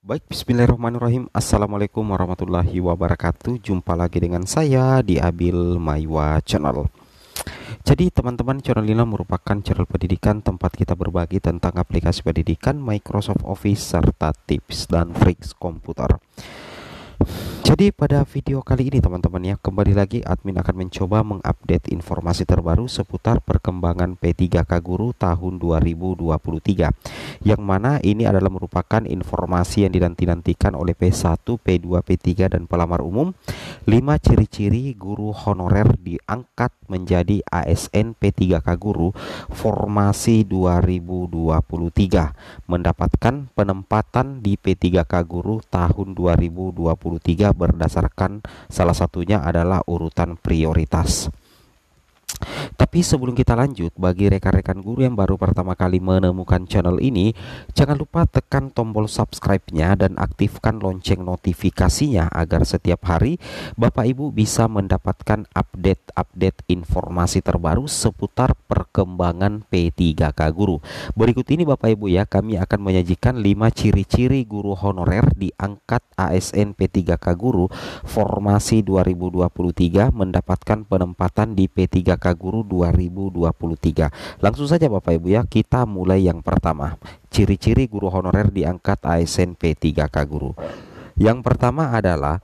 Baik, bismillahirrahmanirrahim. Assalamualaikum warahmatullahi wabarakatuh. Jumpa lagi dengan saya di Abil Maiwa Channel. Jadi teman-teman, channel ini merupakan channel pendidikan tempat kita berbagi tentang aplikasi pendidikan, Microsoft Office, serta tips dan tricks komputer. Jadi pada video kali ini teman-teman ya, kembali lagi admin akan mencoba mengupdate informasi terbaru seputar perkembangan P3K Guru tahun 2023. Yang mana ini adalah merupakan informasi yang dinanti-nantikan oleh P1, P2, P3 dan pelamar umum. 5 ciri-ciri guru honorer diangkat menjadi ASN P3K Guru formasi 2023, mendapatkan penempatan di P3K Guru tahun 2023 berdasarkan salah satunya adalah urutan prioritas. Tapi sebelum kita lanjut, bagi rekan-rekan guru yang baru pertama kali menemukan channel ini, jangan lupa tekan tombol subscribe-nya dan aktifkan lonceng notifikasinya agar setiap hari Bapak Ibu bisa mendapatkan update-update informasi terbaru seputar perkembangan P3K Guru. Berikut ini Bapak Ibu ya, kami akan menyajikan 5 ciri-ciri guru honorer diangkat ASN P3K Guru formasi 2023 mendapatkan penempatan di P3K Guru 2023. Langsung saja Bapak Ibu ya, kita mulai yang pertama. Ciri-ciri guru honorer diangkat ASN P3K Guru. Yang pertama adalah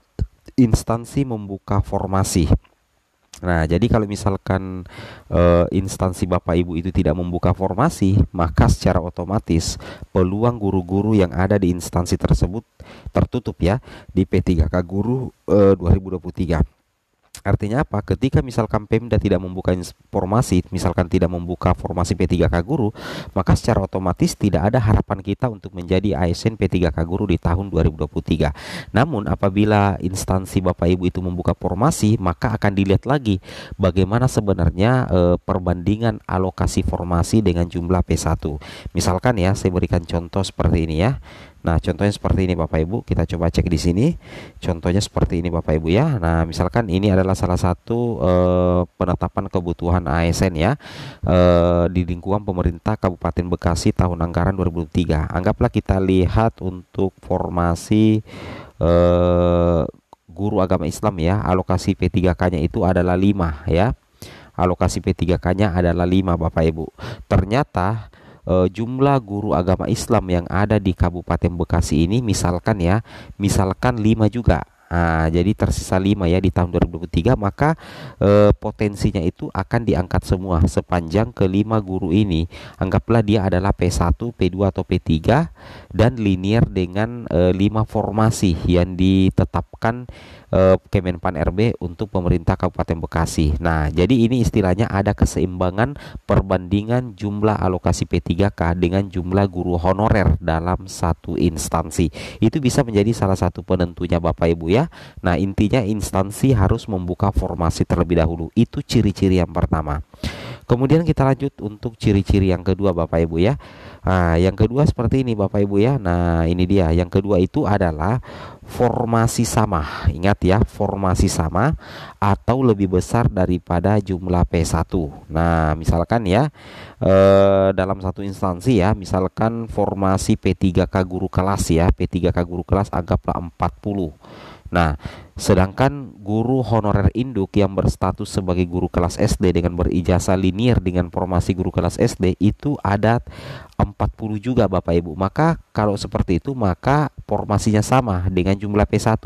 instansi membuka formasi. Nah, jadi kalau misalkan instansi Bapak Ibu itu tidak membuka formasi, maka secara otomatis peluang guru-guru yang ada di instansi tersebut tertutup ya di P3K Guru 2023. Artinya apa? Ketika misalkan Pemda tidak membuka informasi, misalkan tidak membuka formasi P3K Guru, maka secara otomatis tidak ada harapan kita untuk menjadi ASN P3K Guru di tahun 2023. Namun apabila instansi Bapak Ibu itu membuka formasi, maka akan dilihat lagi bagaimana sebenarnya perbandingan alokasi formasi dengan jumlah P1. Misalkan ya, saya berikan contoh seperti ini ya. Nah, contohnya seperti ini Bapak Ibu, kita coba cek di sini. Contohnya seperti ini Bapak Ibu ya. Nah, misalkan ini adalah salah satu penetapan kebutuhan ASN ya di lingkungan pemerintah Kabupaten Bekasi tahun anggaran 2003. Anggaplah kita lihat untuk formasi guru agama Islam ya, alokasi P3K-nya itu adalah 5 ya. Alokasi P3K-nya adalah 5 Bapak Ibu. Ternyata jumlah guru agama Islam yang ada di Kabupaten Bekasi ini misalkan 5 juga. Nah, jadi tersisa 5 ya di tahun 2023, maka potensinya itu akan diangkat semua sepanjang kelima guru ini. Anggaplah dia adalah P1, P2 atau P3 dan linear dengan 5 formasi yang ditetapkan Kemenpan RB untuk pemerintah Kabupaten Bekasi. Nah, jadi ini istilahnya ada keseimbangan perbandingan jumlah alokasi P3K dengan jumlah guru honorer dalam satu instansi. Itu bisa menjadi salah satu penentunya Bapak Ibu ya. Nah, intinya instansi harus membuka formasi terlebih dahulu. Itu ciri-ciri yang pertama. Kemudian kita lanjut untuk ciri-ciri yang kedua Bapak Ibu ya. Nah, yang kedua seperti ini Bapak Ibu ya. Nah, ini dia. Yang kedua itu adalah formasi sama. Ingat ya, formasi sama atau lebih besar daripada jumlah P1. Nah, misalkan ya dalam satu instansi ya, misalkan formasi P3K guru kelas ya, P3K guru kelas anggaplah 40. Nah, sedangkan guru honorer induk yang berstatus sebagai guru kelas SD dengan berijazah linear dengan formasi guru kelas SD itu ada 40 juga Bapak Ibu. Maka kalau seperti itu, maka formasinya sama dengan jumlah P1.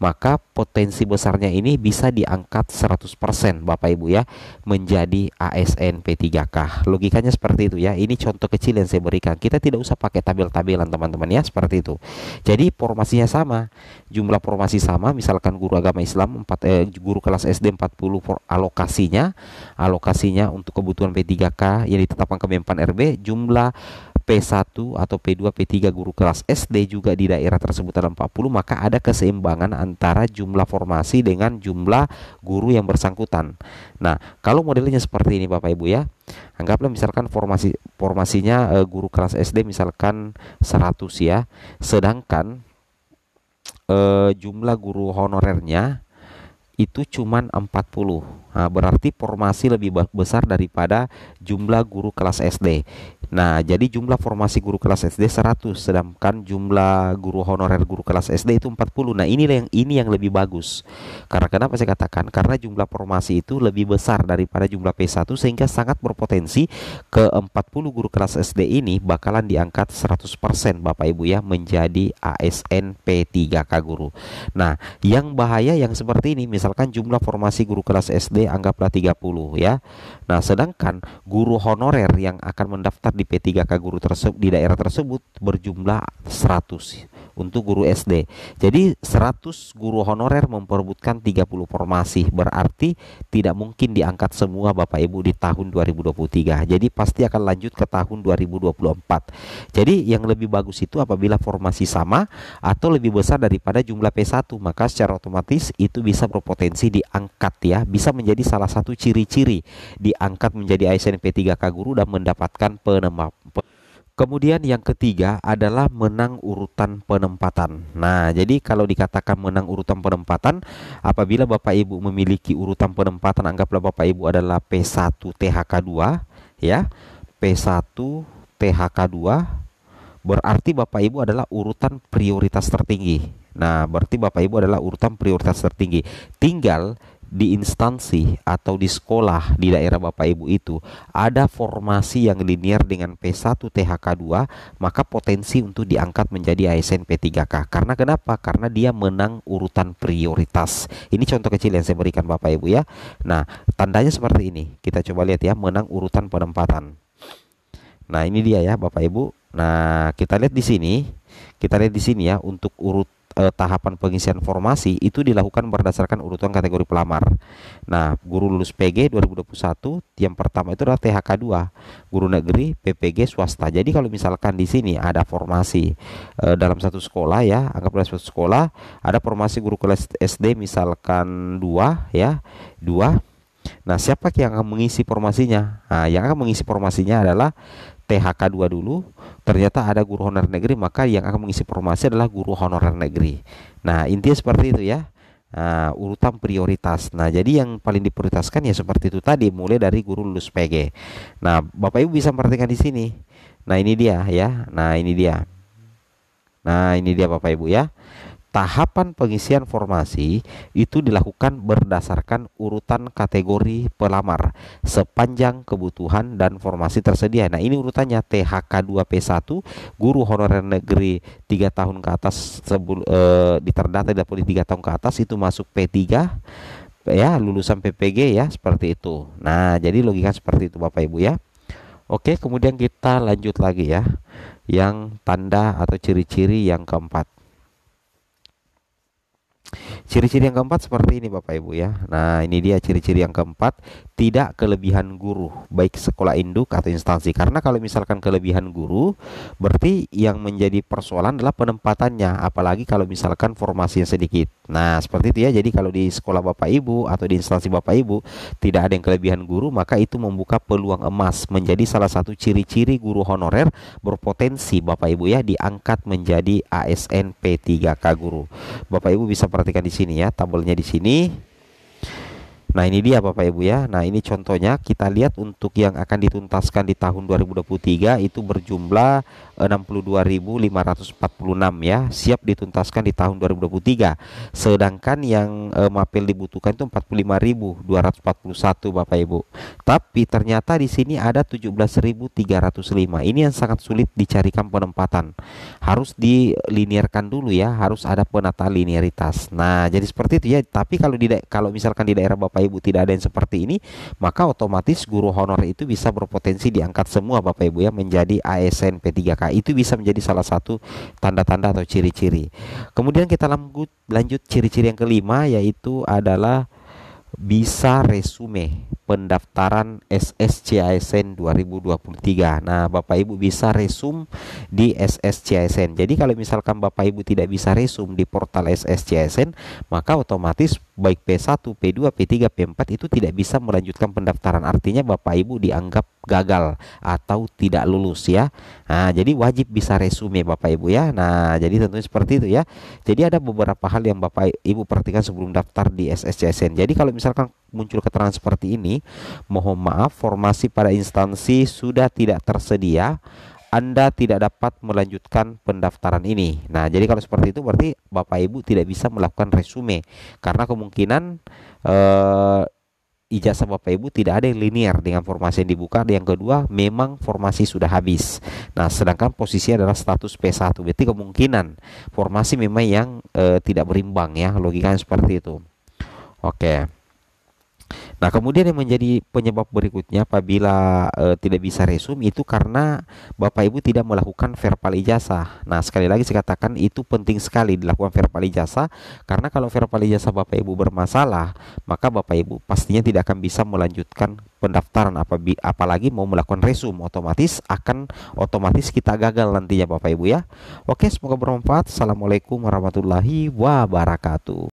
Maka potensi besarnya ini bisa diangkat 100% Bapak Ibu ya menjadi ASN P3K. Logikanya seperti itu ya. Ini contoh kecil yang saya berikan. Kita tidak usah pakai tabel-tabelan teman-teman ya, seperti itu. Jadi formasinya sama. Jumlah formasi sama, misalkan guru agama Islam guru kelas SD 40 alokasinya untuk kebutuhan P3K yang ditetapkan Kemenpan RB, jumlah P1 atau P2, P3 guru kelas SD juga di daerah tersebut ada 40, maka ada keseimbangan antara jumlah formasi dengan jumlah guru yang bersangkutan. Nah, kalau modelnya seperti ini Bapak Ibu ya, anggaplah misalkan formasinya guru kelas SD misalkan 100 ya, sedangkan jumlah guru honorernya itu cuman 40. Nah, berarti formasi lebih besar daripada jumlah guru kelas SD. Nah, jadi jumlah formasi guru kelas SD 100, sedangkan jumlah guru honorer guru kelas SD itu 40. Nah, ini yang lebih bagus. Karena kenapa saya katakan? Karena jumlah formasi itu lebih besar daripada jumlah P1 sehingga sangat berpotensi ke 40 guru kelas SD ini bakalan diangkat 100% Bapak Ibu ya menjadi ASN P3K guru. Nah, yang bahaya yang seperti ini misalkan jumlah formasi guru kelas SD anggaplah 30 ya. Nah, sedangkan guru honorer yang akan mendaftar di P3K guru tersebut di daerah tersebut berjumlah 100 untuk guru SD. Jadi 100 guru honorer memperebutkan 30 formasi, berarti tidak mungkin diangkat semua Bapak Ibu di tahun 2023. Jadi pasti akan lanjut ke tahun 2024. Jadi yang lebih bagus itu apabila formasi sama atau lebih besar daripada jumlah P1, maka secara otomatis itu bisa berpotensi diangkat ya, bisa menjadi salah satu ciri-ciri diangkat menjadi ASN P3K guru dan mendapatkan penempatan. Kemudian yang ketiga adalah menang urutan penempatan. Nah, jadi kalau dikatakan menang urutan penempatan, apabila Bapak Ibu memiliki urutan penempatan, anggaplah Bapak Ibu adalah P1 THK2 ya. P1 THK2 berarti Bapak Ibu adalah urutan prioritas tertinggi. Nah, berarti Bapak Ibu adalah urutan prioritas tertinggi. Tinggal di instansi atau di sekolah di daerah Bapak Ibu itu ada formasi yang linear dengan P1 THK2, maka potensi untuk diangkat menjadi ASN P3K. Karena kenapa? Karena dia menang urutan prioritas. Ini contoh kecil yang saya berikan Bapak Ibu ya. Nah, tandanya seperti ini. Kita coba lihat ya, menang urutan penempatan. Nah, ini dia ya Bapak Ibu. Nah, kita lihat di sini. Kita lihat di sini ya, untuk tahapan pengisian formasi itu dilakukan berdasarkan urutan kategori pelamar. Nah, guru lulus PG 2021 yang pertama itu adalah THK2, guru negeri, PPG swasta. Jadi kalau misalkan di sini ada formasi dalam satu sekolah ya, anggaplah satu sekolah ada formasi guru kelas SD misalkan 2 ya, 2. Nah, siapa yang akan mengisi formasinya? Nah, yang akan mengisi formasinya adalah THK2 dulu. Ternyata ada guru honorer negeri, maka yang akan mengisi formasi adalah guru honorer negeri. Nah, intinya seperti itu ya. Nah, urutan prioritas. Nah, jadi yang paling diprioritaskan ya seperti itu tadi, mulai dari guru lulus PG. Nah, Bapak Ibu bisa memperhatikan di sini. Nah, ini dia ya. Nah, ini dia. Nah, ini dia Bapak Ibu ya. Tahapan pengisian formasi itu dilakukan berdasarkan urutan kategori pelamar sepanjang kebutuhan dan formasi tersedia. Nah, ini urutannya THK2P1, guru honorer negeri 3 tahun ke atas diterdata tidak boleh 3 tahun ke atas itu masuk P3 ya, lulusan PPG ya, seperti itu. Nah, jadi logika seperti itu Bapak Ibu ya. Oke, kemudian kita lanjut lagi ya. Yang tanda atau ciri-ciri yang keempat. Ciri-ciri yang keempat seperti ini Bapak Ibu ya. Nah, ini dia ciri-ciri yang keempat, tidak kelebihan guru baik sekolah induk atau instansi. Karena kalau misalkan kelebihan guru, berarti yang menjadi persoalan adalah penempatannya, apalagi kalau misalkan formasinya sedikit. Nah, seperti itu ya. Jadi kalau di sekolah Bapak Ibu atau di instansi Bapak Ibu tidak ada yang kelebihan guru, maka itu membuka peluang emas menjadi salah satu ciri-ciri guru honorer berpotensi Bapak Ibu ya diangkat menjadi ASN P3K guru. Bapak Ibu bisa perhatikan di sini ya, tabelnya di sini. Nah, ini dia Bapak Ibu ya. Nah, ini contohnya kita lihat untuk yang akan dituntaskan di tahun 2023 itu berjumlah 62.546 ya, siap dituntaskan di tahun 2023. Sedangkan yang mapel dibutuhkan itu 45.241 Bapak Ibu. Tapi ternyata di sini ada 17.305. Ini yang sangat sulit dicarikan penempatan. Harus dilinearkan dulu ya, harus ada penataan linearitas. Nah, jadi seperti itu ya. Tapi kalau misalkan di daerah Bapak Ibu tidak ada yang seperti ini, maka otomatis guru honor itu bisa berpotensi diangkat semua Bapak Ibu ya menjadi ASN P3K. Itu bisa menjadi salah satu tanda-tanda atau ciri-ciri. Kemudian kita lanjut ciri-ciri yang kelima, yaitu adalah bisa resume pendaftaran SSCASN 2023. Nah, Bapak Ibu bisa resume di SSCASN. Jadi kalau misalkan Bapak Ibu tidak bisa resume di portal SSCASN, maka otomatis baik P1, P2, P3, P4 itu tidak bisa melanjutkan pendaftaran. Artinya Bapak Ibu dianggap gagal atau tidak lulus ya. Nah, jadi wajib bisa resume Bapak Ibu ya. Nah, jadi tentunya seperti itu ya. Jadi ada beberapa hal yang Bapak Ibu perhatikan sebelum daftar di SSCASN. Jadi kalau misalkan muncul keterangan seperti ini, mohon maaf, formasi pada instansi sudah tidak tersedia, Anda tidak dapat melanjutkan pendaftaran ini. Nah, jadi kalau seperti itu berarti Bapak Ibu tidak bisa melakukan resume karena kemungkinan eh, ijazah Bapak Ibu tidak ada yang linear dengan formasi yang dibuka. Yang kedua, memang formasi sudah habis. Nah, sedangkan posisi adalah status P1. Berarti kemungkinan formasi memang yang tidak berimbang ya, logikanya seperti itu. Oke. Nah, kemudian yang menjadi penyebab berikutnya apabila tidak bisa resume itu karena Bapak Ibu tidak melakukan verbal ijazah. Nah, sekali lagi saya katakan itu penting sekali dilakukan verbal ijazah karena kalau verbal ijazah Bapak Ibu bermasalah, maka Bapak Ibu pastinya tidak akan bisa melanjutkan pendaftaran apalagi mau melakukan resume, otomatis kita gagal nantinya Bapak Ibu ya. Oke, semoga bermanfaat. Assalamualaikum warahmatullahi wabarakatuh.